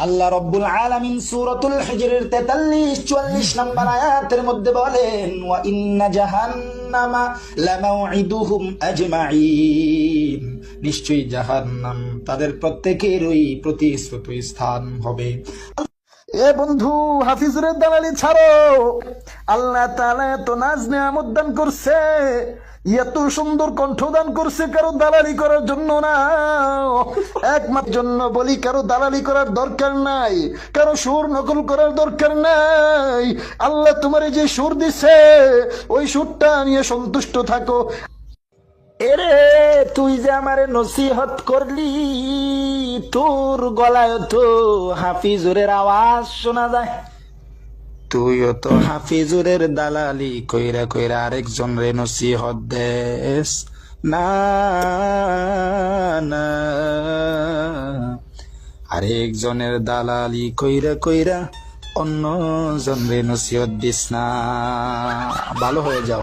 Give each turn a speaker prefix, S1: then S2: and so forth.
S1: আল্লাহ রব্বুল আলামিন সূরাতুল হিজরের 43-44 নম্বর আয়াতের মধ্যে বলেন, ওয়া ইন্না জাহান্নামা লামাউইদুহুম আজমাইন, নিশ্চয়ই জাহান্নাম তাদের প্রত্যেকেরই প্রতিশ্রুত স্থান হবে। এ বন্ধু, হাফিজুরের দালালি ছাড়ো। আল্লাহ তাআলা এত নাজ নিয়ামত দান করছে, এত সুন্দর কণ্ঠ দান করছে, কারো দালালি করার জন্য না, একমাত্র জন্য বলি। কারো দালালি করার দরকার নাই, কারো সুর নকল করার দরকার নাই। আল্লাহ তোমার যে সুর দিছে ওই সুরটা নিয়ে সন্তুষ্ট থাকো। এরে তুই যে আমারে নসিহত করলি, তোর গলায় তো হাফিজুরের আওয়াজ শোনা যায়। তুইও তো হাফিজুরের দালালি কইরা কইরা আরেকজন রে নসিহত দেস না, না, আরেকজনের দালালি কইরা কইরা অন্য জন রে নসিহত দিস না। ভালো হয়ে যাও।